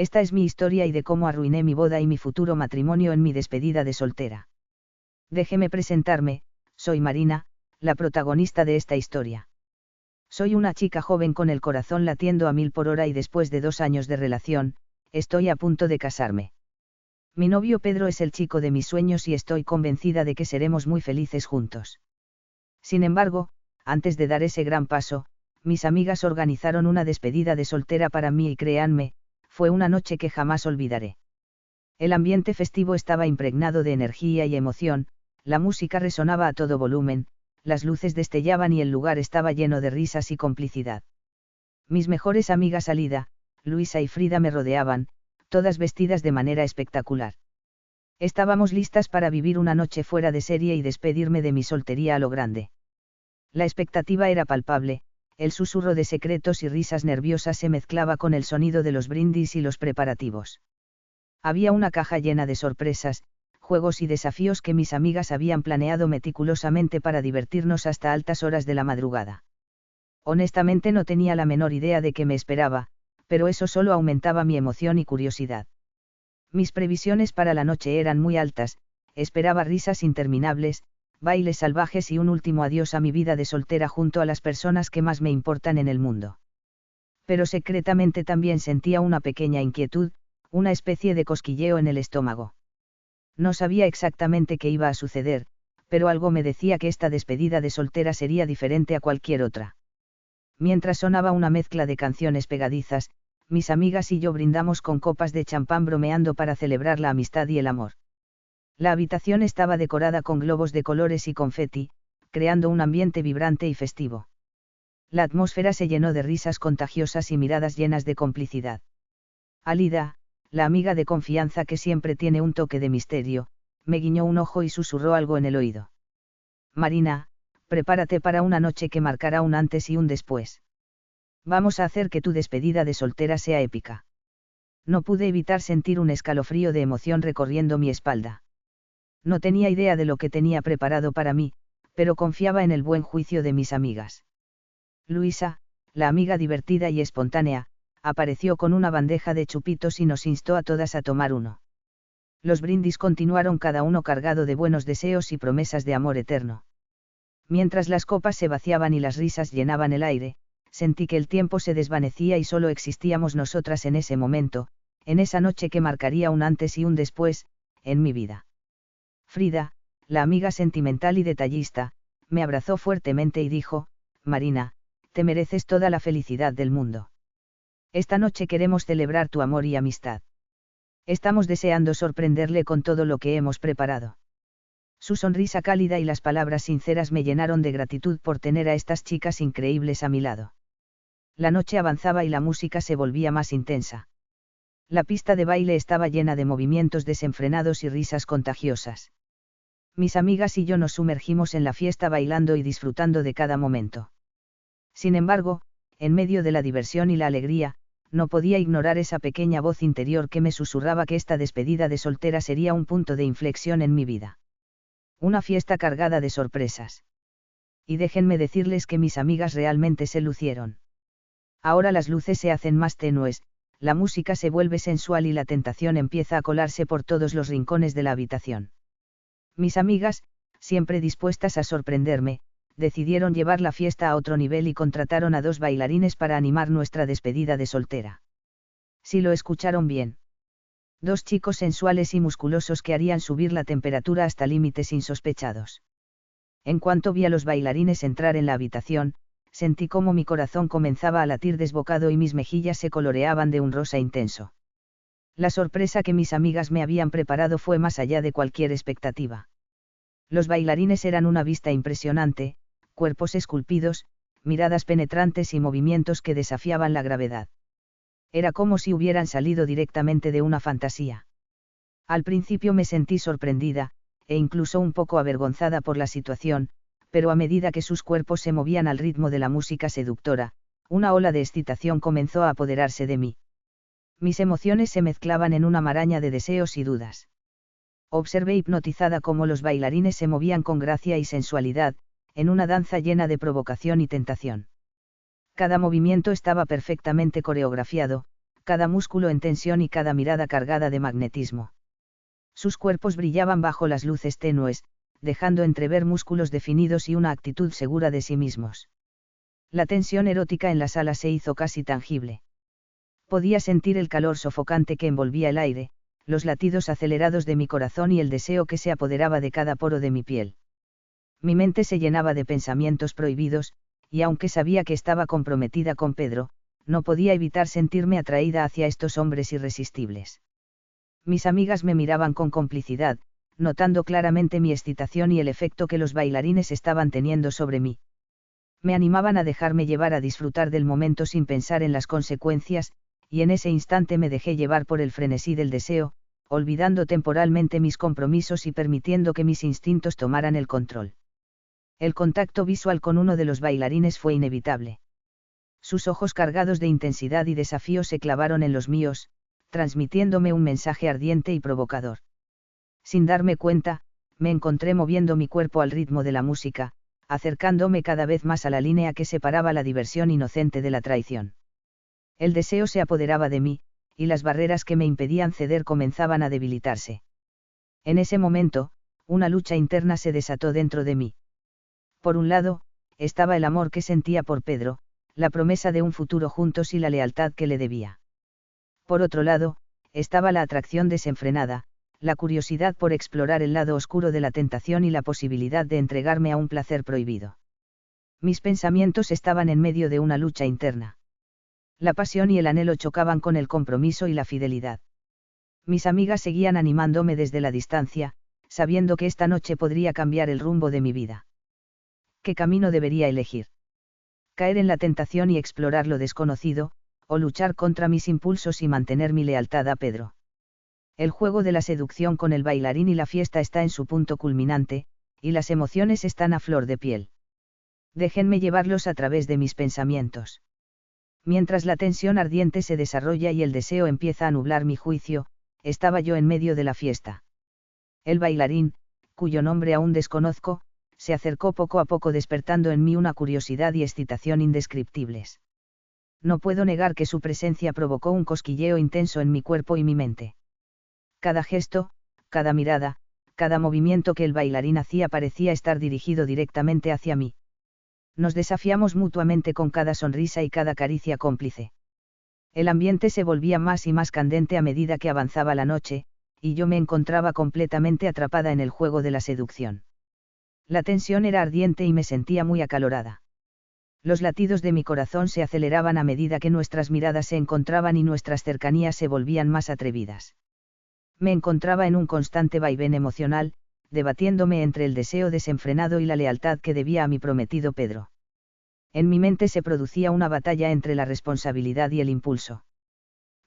Esta es mi historia y de cómo arruiné mi boda y mi futuro matrimonio en mi despedida de soltera. Déjeme presentarme, soy Marina, la protagonista de esta historia. Soy una chica joven con el corazón latiendo a 1000 por hora y después de 2 años de relación, estoy a punto de casarme. Mi novio Pedro es el chico de mis sueños y estoy convencida de que seremos muy felices juntos. Sin embargo, antes de dar ese gran paso, mis amigas organizaron una despedida de soltera para mí y créanme, fue una noche que jamás olvidaré. El ambiente festivo estaba impregnado de energía y emoción, la música resonaba a todo volumen, las luces destellaban y el lugar estaba lleno de risas y complicidad. Mis mejores amigas Alida, Luisa y Frida me rodeaban, todas vestidas de manera espectacular. Estábamos listas para vivir una noche fuera de serie y despedirme de mi soltería a lo grande. La expectativa era palpable, el susurro de secretos y risas nerviosas se mezclaba con el sonido de los brindis y los preparativos. Había una caja llena de sorpresas, juegos y desafíos que mis amigas habían planeado meticulosamente para divertirnos hasta altas horas de la madrugada. Honestamente no tenía la menor idea de qué me esperaba, pero eso solo aumentaba mi emoción y curiosidad. Mis previsiones para la noche eran muy altas, esperaba risas interminables, bailes salvajes y un último adiós a mi vida de soltera junto a las personas que más me importan en el mundo. Pero secretamente también sentía una pequeña inquietud, una especie de cosquilleo en el estómago. No sabía exactamente qué iba a suceder, pero algo me decía que esta despedida de soltera sería diferente a cualquier otra. Mientras sonaba una mezcla de canciones pegadizas, mis amigas y yo brindamos con copas de champán bromeando para celebrar la amistad y el amor. La habitación estaba decorada con globos de colores y confeti, creando un ambiente vibrante y festivo. La atmósfera se llenó de risas contagiosas y miradas llenas de complicidad. Alida, la amiga de confianza que siempre tiene un toque de misterio, me guiñó un ojo y susurró algo en el oído. Marina, prepárate para una noche que marcará un antes y un después. Vamos a hacer que tu despedida de soltera sea épica. No pude evitar sentir un escalofrío de emoción recorriendo mi espalda. No tenía idea de lo que tenía preparado para mí, pero confiaba en el buen juicio de mis amigas. Luisa, la amiga divertida y espontánea, apareció con una bandeja de chupitos y nos instó a todas a tomar uno. Los brindis continuaron cada uno cargado de buenos deseos y promesas de amor eterno. Mientras las copas se vaciaban y las risas llenaban el aire, sentí que el tiempo se desvanecía y solo existíamos nosotras en ese momento, en esa noche que marcaría un antes y un después, en mi vida. Frida, la amiga sentimental y detallista, me abrazó fuertemente y dijo, Marina, te mereces toda la felicidad del mundo. Esta noche queremos celebrar tu amor y amistad. Estamos deseando sorprenderle con todo lo que hemos preparado. Su sonrisa cálida y las palabras sinceras me llenaron de gratitud por tener a estas chicas increíbles a mi lado. La noche avanzaba y la música se volvía más intensa. La pista de baile estaba llena de movimientos desenfrenados y risas contagiosas. Mis amigas y yo nos sumergimos en la fiesta bailando y disfrutando de cada momento. Sin embargo, en medio de la diversión y la alegría, no podía ignorar esa pequeña voz interior que me susurraba que esta despedida de soltera sería un punto de inflexión en mi vida. Una fiesta cargada de sorpresas. Y déjenme decirles que mis amigas realmente se lucieron. Ahora las luces se hacen más tenues, la música se vuelve sensual y la tentación empieza a colarse por todos los rincones de la habitación. Mis amigas, siempre dispuestas a sorprenderme, decidieron llevar la fiesta a otro nivel y contrataron a 2 bailarines para animar nuestra despedida de soltera. Si lo escucharon bien. 2 chicos sensuales y musculosos que harían subir la temperatura hasta límites insospechados. En cuanto vi a los bailarines entrar en la habitación, sentí como mi corazón comenzaba a latir desbocado y mis mejillas se coloreaban de un rosa intenso. La sorpresa que mis amigas me habían preparado fue más allá de cualquier expectativa. Los bailarines eran una vista impresionante, cuerpos esculpidos, miradas penetrantes y movimientos que desafiaban la gravedad. Era como si hubieran salido directamente de una fantasía. Al principio me sentí sorprendida, e incluso un poco avergonzada por la situación, pero a medida que sus cuerpos se movían al ritmo de la música seductora, una ola de excitación comenzó a apoderarse de mí. Mis emociones se mezclaban en una maraña de deseos y dudas. Observé hipnotizada cómo los bailarines se movían con gracia y sensualidad, en una danza llena de provocación y tentación. Cada movimiento estaba perfectamente coreografiado, cada músculo en tensión y cada mirada cargada de magnetismo. Sus cuerpos brillaban bajo las luces tenues, dejando entrever músculos definidos y una actitud segura de sí mismos. La tensión erótica en la sala se hizo casi tangible. Podía sentir el calor sofocante que envolvía el aire, los latidos acelerados de mi corazón y el deseo que se apoderaba de cada poro de mi piel. Mi mente se llenaba de pensamientos prohibidos, y aunque sabía que estaba comprometida con Pedro, no podía evitar sentirme atraída hacia estos hombres irresistibles. Mis amigas me miraban con complicidad, notando claramente mi excitación y el efecto que los bailarines estaban teniendo sobre mí. Me animaban a dejarme llevar a disfrutar del momento sin pensar en las consecuencias, y en ese instante me dejé llevar por el frenesí del deseo, olvidando temporalmente mis compromisos y permitiendo que mis instintos tomaran el control. El contacto visual con uno de los bailarines fue inevitable. Sus ojos cargados de intensidad y desafío se clavaron en los míos, transmitiéndome un mensaje ardiente y provocador. Sin darme cuenta, me encontré moviendo mi cuerpo al ritmo de la música, acercándome cada vez más a la línea que separaba la diversión inocente de la traición. El deseo se apoderaba de mí, y las barreras que me impedían ceder comenzaban a debilitarse. En ese momento, una lucha interna se desató dentro de mí. Por un lado, estaba el amor que sentía por Pedro, la promesa de un futuro juntos y la lealtad que le debía. Por otro lado, estaba la atracción desenfrenada, la curiosidad por explorar el lado oscuro de la tentación y la posibilidad de entregarme a un placer prohibido. Mis pensamientos estaban en medio de una lucha interna. La pasión y el anhelo chocaban con el compromiso y la fidelidad. Mis amigas seguían animándome desde la distancia, sabiendo que esta noche podría cambiar el rumbo de mi vida. ¿Qué camino debería elegir? Caer en la tentación y explorar lo desconocido, o luchar contra mis impulsos y mantener mi lealtad a Pedro. El juego de la seducción con el bailarín y la fiesta está en su punto culminante, y las emociones están a flor de piel. Déjenme llevarlos a través de mis pensamientos. Mientras la tensión ardiente se desarrolla y el deseo empieza a nublar mi juicio, estaba yo en medio de la fiesta. El bailarín, cuyo nombre aún desconozco, se acercó poco a poco despertando en mí una curiosidad y excitación indescriptibles. No puedo negar que su presencia provocó un cosquilleo intenso en mi cuerpo y mi mente. Cada gesto, cada mirada, cada movimiento que el bailarín hacía parecía estar dirigido directamente hacia mí. Nos desafiamos mutuamente con cada sonrisa y cada caricia cómplice. El ambiente se volvía más y más candente a medida que avanzaba la noche, y yo me encontraba completamente atrapada en el juego de la seducción. La tensión era ardiente y me sentía muy acalorada. Los latidos de mi corazón se aceleraban a medida que nuestras miradas se encontraban y nuestras cercanías se volvían más atrevidas. Me encontraba en un constante vaivén emocional, debatiéndome entre el deseo desenfrenado y la lealtad que debía a mi prometido Pedro. En mi mente se producía una batalla entre la responsabilidad y el impulso.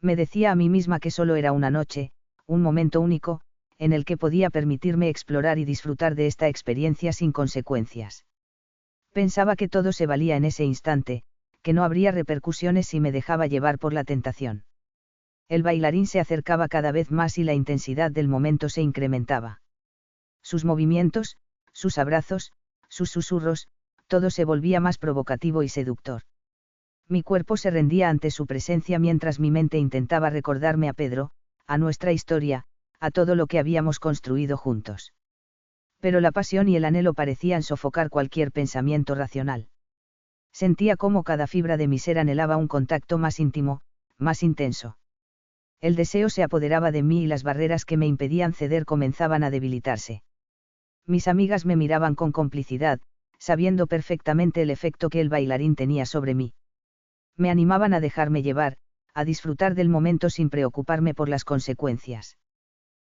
Me decía a mí misma que solo era una noche, un momento único, en el que podía permitirme explorar y disfrutar de esta experiencia sin consecuencias. Pensaba que todo se valía en ese instante, que no habría repercusiones si me dejaba llevar por la tentación. El bailarín se acercaba cada vez más y la intensidad del momento se incrementaba. Sus movimientos, sus abrazos, sus susurros, todo se volvía más provocativo y seductor. Mi cuerpo se rendía ante su presencia mientras mi mente intentaba recordarme a Pedro, a nuestra historia, a todo lo que habíamos construido juntos. Pero la pasión y el anhelo parecían sofocar cualquier pensamiento racional. Sentía cómo cada fibra de mi ser anhelaba un contacto más íntimo, más intenso. El deseo se apoderaba de mí y las barreras que me impedían ceder comenzaban a debilitarse. Mis amigas me miraban con complicidad, sabiendo perfectamente el efecto que el bailarín tenía sobre mí. Me animaban a dejarme llevar, a disfrutar del momento sin preocuparme por las consecuencias.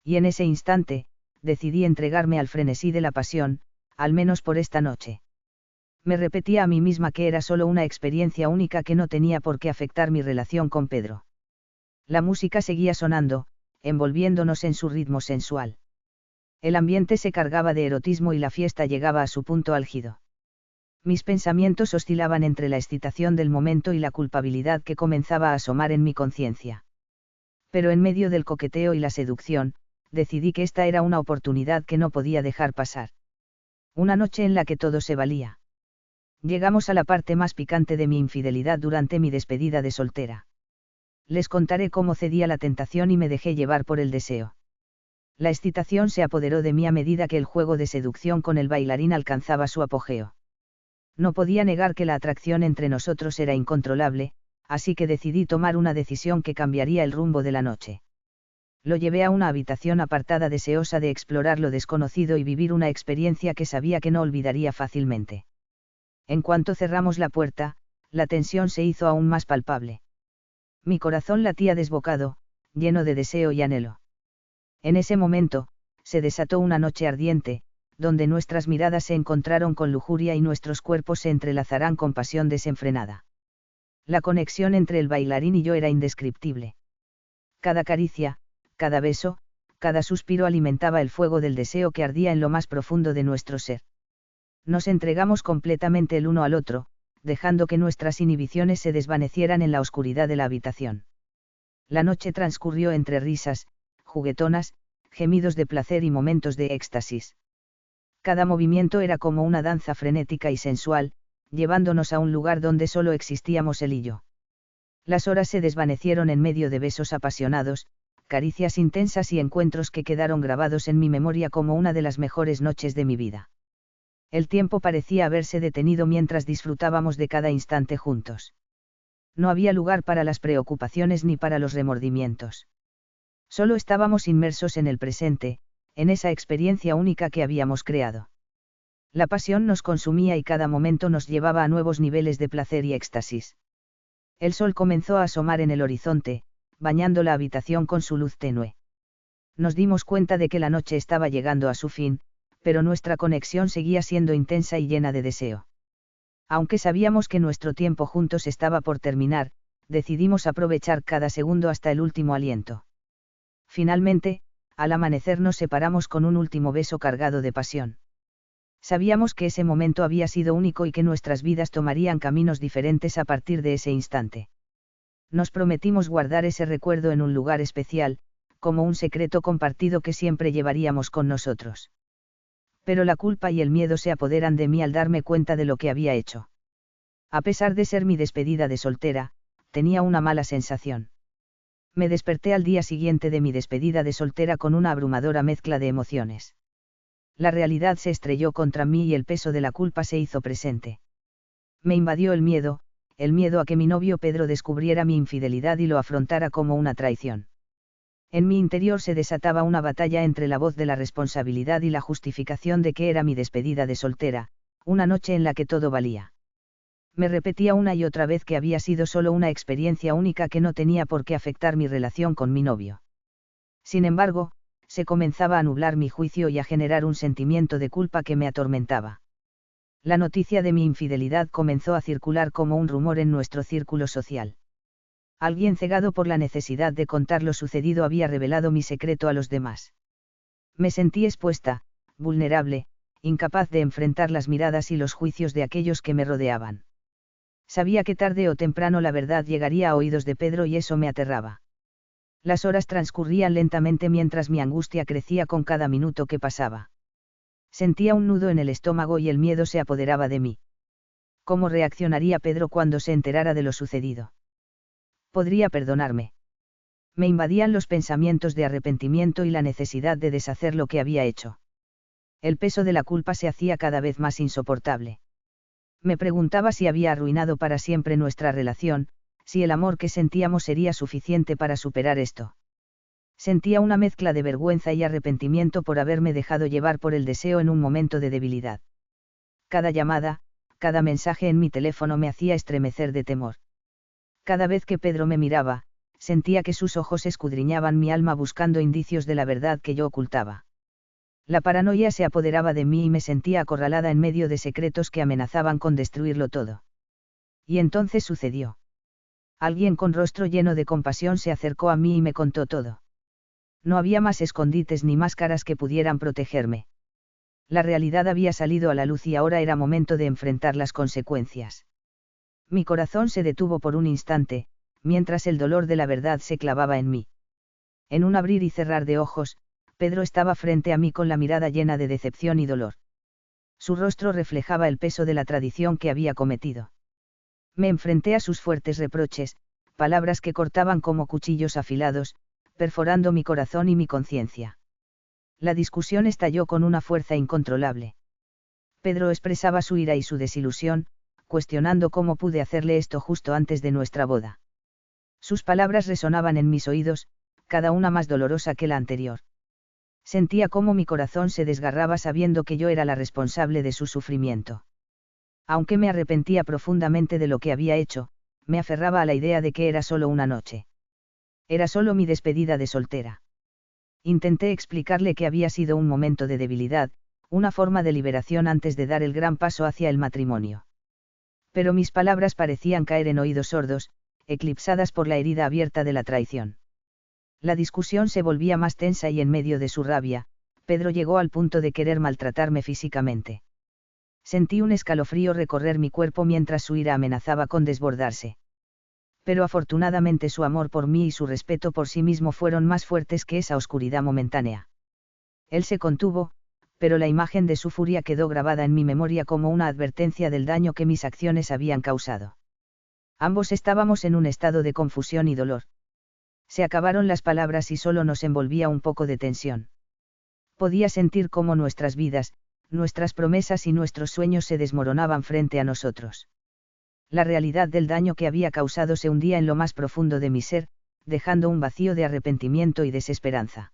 Y en ese instante, decidí entregarme al frenesí de la pasión, al menos por esta noche. Me repetía a mí misma que era solo una experiencia única que no tenía por qué afectar mi relación con Pedro. La música seguía sonando, envolviéndonos en su ritmo sensual. El ambiente se cargaba de erotismo y la fiesta llegaba a su punto álgido. Mis pensamientos oscilaban entre la excitación del momento y la culpabilidad que comenzaba a asomar en mi conciencia. Pero en medio del coqueteo y la seducción, decidí que esta era una oportunidad que no podía dejar pasar. Una noche en la que todo se valía. Llegamos a la parte más picante de mi infidelidad durante mi despedida de soltera. Les contaré cómo cedí a la tentación y me dejé llevar por el deseo. La excitación se apoderó de mí a medida que el juego de seducción con el bailarín alcanzaba su apogeo. No podía negar que la atracción entre nosotros era incontrolable, así que decidí tomar una decisión que cambiaría el rumbo de la noche. Lo llevé a una habitación apartada deseosa de explorar lo desconocido y vivir una experiencia que sabía que no olvidaría fácilmente. En cuanto cerramos la puerta, la tensión se hizo aún más palpable. Mi corazón latía desbocado, lleno de deseo y anhelo. En ese momento, se desató una noche ardiente, donde nuestras miradas se encontraron con lujuria y nuestros cuerpos se entrelazarán con pasión desenfrenada. La conexión entre el bailarín y yo era indescriptible. Cada caricia, cada beso, cada suspiro alimentaba el fuego del deseo que ardía en lo más profundo de nuestro ser. Nos entregamos completamente el uno al otro, dejando que nuestras inhibiciones se desvanecieran en la oscuridad de la habitación. La noche transcurrió entre risas, juguetonas, gemidos de placer y momentos de éxtasis. Cada movimiento era como una danza frenética y sensual, llevándonos a un lugar donde solo existíamos él y yo. Las horas se desvanecieron en medio de besos apasionados, caricias intensas y encuentros que quedaron grabados en mi memoria como una de las mejores noches de mi vida. El tiempo parecía haberse detenido mientras disfrutábamos de cada instante juntos. No había lugar para las preocupaciones ni para los remordimientos. Solo estábamos inmersos en el presente, en esa experiencia única que habíamos creado. La pasión nos consumía y cada momento nos llevaba a nuevos niveles de placer y éxtasis. El sol comenzó a asomar en el horizonte, bañando la habitación con su luz tenue. Nos dimos cuenta de que la noche estaba llegando a su fin, pero nuestra conexión seguía siendo intensa y llena de deseo. Aunque sabíamos que nuestro tiempo juntos estaba por terminar, decidimos aprovechar cada segundo hasta el último aliento. Finalmente, al amanecer nos separamos con un último beso cargado de pasión. Sabíamos que ese momento había sido único y que nuestras vidas tomarían caminos diferentes a partir de ese instante. Nos prometimos guardar ese recuerdo en un lugar especial, como un secreto compartido que siempre llevaríamos con nosotros. Pero la culpa y el miedo se apoderan de mí al darme cuenta de lo que había hecho. A pesar de ser mi despedida de soltera, tenía una mala sensación. Me desperté al día siguiente de mi despedida de soltera con una abrumadora mezcla de emociones. La realidad se estrelló contra mí y el peso de la culpa se hizo presente. Me invadió el miedo a que mi novio Pedro descubriera mi infidelidad y lo afrontara como una traición. En mi interior se desataba una batalla entre la voz de la responsabilidad y la justificación de que era mi despedida de soltera, una noche en la que todo valía. Me repetía una y otra vez que había sido solo una experiencia única que no tenía por qué afectar mi relación con mi novio. Sin embargo, se comenzaba a nublar mi juicio y a generar un sentimiento de culpa que me atormentaba. La noticia de mi infidelidad comenzó a circular como un rumor en nuestro círculo social. Alguien cegado por la necesidad de contar lo sucedido había revelado mi secreto a los demás. Me sentí expuesta, vulnerable, incapaz de enfrentar las miradas y los juicios de aquellos que me rodeaban. Sabía que tarde o temprano la verdad llegaría a oídos de Pedro y eso me aterraba. Las horas transcurrían lentamente mientras mi angustia crecía con cada minuto que pasaba. Sentía un nudo en el estómago y el miedo se apoderaba de mí. ¿Cómo reaccionaría Pedro cuando se enterara de lo sucedido? ¿Podría perdonarme? Me invadían los pensamientos de arrepentimiento y la necesidad de deshacer lo que había hecho. El peso de la culpa se hacía cada vez más insoportable. Me preguntaba si había arruinado para siempre nuestra relación, si el amor que sentíamos sería suficiente para superar esto. Sentía una mezcla de vergüenza y arrepentimiento por haberme dejado llevar por el deseo en un momento de debilidad. Cada llamada, cada mensaje en mi teléfono me hacía estremecer de temor. Cada vez que Pedro me miraba, sentía que sus ojos escudriñaban mi alma buscando indicios de la verdad que yo ocultaba. La paranoia se apoderaba de mí y me sentía acorralada en medio de secretos que amenazaban con destruirlo todo. Y entonces sucedió. Alguien con rostro lleno de compasión se acercó a mí y me contó todo. No había más escondites ni máscaras que pudieran protegerme. La realidad había salido a la luz y ahora era momento de enfrentar las consecuencias. Mi corazón se detuvo por un instante, mientras el dolor de la verdad se clavaba en mí. En un abrir y cerrar de ojos, Pedro estaba frente a mí con la mirada llena de decepción y dolor. Su rostro reflejaba el peso de la traición que había cometido. Me enfrenté a sus fuertes reproches, palabras que cortaban como cuchillos afilados, perforando mi corazón y mi conciencia. La discusión estalló con una fuerza incontrolable. Pedro expresaba su ira y su desilusión, cuestionando cómo pude hacerle esto justo antes de nuestra boda. Sus palabras resonaban en mis oídos, cada una más dolorosa que la anterior. Sentía cómo mi corazón se desgarraba sabiendo que yo era la responsable de su sufrimiento. Aunque me arrepentía profundamente de lo que había hecho, me aferraba a la idea de que era solo una noche. Era solo mi despedida de soltera. Intenté explicarle que había sido un momento de debilidad, una forma de liberación antes de dar el gran paso hacia el matrimonio. Pero mis palabras parecían caer en oídos sordos, eclipsadas por la herida abierta de la traición. La discusión se volvía más tensa y en medio de su rabia, Pedro llegó al punto de querer maltratarme físicamente. Sentí un escalofrío recorrer mi cuerpo mientras su ira amenazaba con desbordarse. Pero afortunadamente su amor por mí y su respeto por sí mismo fueron más fuertes que esa oscuridad momentánea. Él se contuvo, pero la imagen de su furia quedó grabada en mi memoria como una advertencia del daño que mis acciones habían causado. Ambos estábamos en un estado de confusión y dolor. Se acabaron las palabras y solo nos envolvía un poco de tensión. Podía sentir cómo nuestras vidas, nuestras promesas y nuestros sueños se desmoronaban frente a nosotros. La realidad del daño que había causado se hundía en lo más profundo de mi ser, dejando un vacío de arrepentimiento y desesperanza.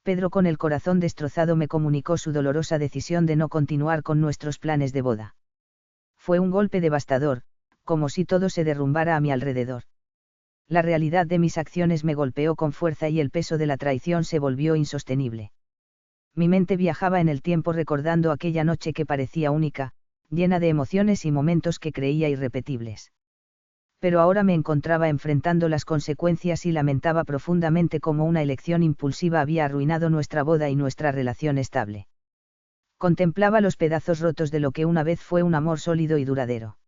Pedro, con el corazón destrozado, me comunicó su dolorosa decisión de no continuar con nuestros planes de boda. Fue un golpe devastador, como si todo se derrumbara a mi alrededor. La realidad de mis acciones me golpeó con fuerza y el peso de la traición se volvió insostenible. Mi mente viajaba en el tiempo recordando aquella noche que parecía única, llena de emociones y momentos que creía irrepetibles. Pero ahora me encontraba enfrentando las consecuencias y lamentaba profundamente cómo una elección impulsiva había arruinado nuestra boda y nuestra relación estable. Contemplaba los pedazos rotos de lo que una vez fue un amor sólido y duradero.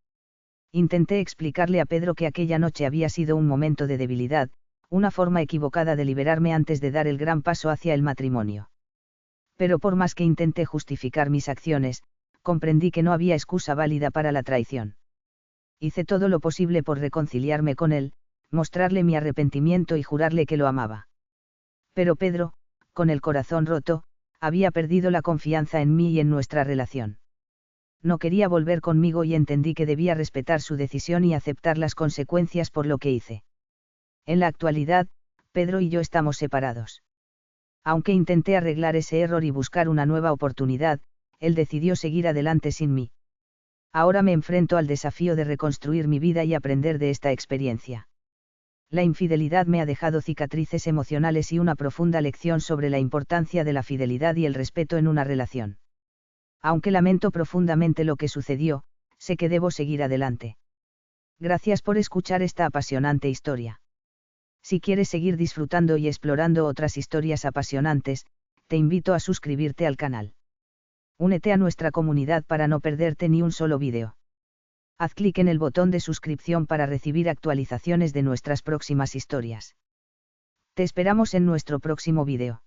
Intenté explicarle a Pedro que aquella noche había sido un momento de debilidad, una forma equivocada de liberarme antes de dar el gran paso hacia el matrimonio. Pero por más que intenté justificar mis acciones, comprendí que no había excusa válida para la traición. Hice todo lo posible por reconciliarme con él, mostrarle mi arrepentimiento y jurarle que lo amaba. Pero Pedro, con el corazón roto, había perdido la confianza en mí y en nuestra relación. No quería volver conmigo y entendí que debía respetar su decisión y aceptar las consecuencias por lo que hice. En la actualidad, Pedro y yo estamos separados. Aunque intenté arreglar ese error y buscar una nueva oportunidad, él decidió seguir adelante sin mí. Ahora me enfrento al desafío de reconstruir mi vida y aprender de esta experiencia. La infidelidad me ha dejado cicatrices emocionales y una profunda lección sobre la importancia de la fidelidad y el respeto en una relación. Aunque lamento profundamente lo que sucedió, sé que debo seguir adelante. Gracias por escuchar esta apasionante historia. Si quieres seguir disfrutando y explorando otras historias apasionantes, te invito a suscribirte al canal. Únete a nuestra comunidad para no perderte ni un solo vídeo. Haz clic en el botón de suscripción para recibir actualizaciones de nuestras próximas historias. Te esperamos en nuestro próximo vídeo.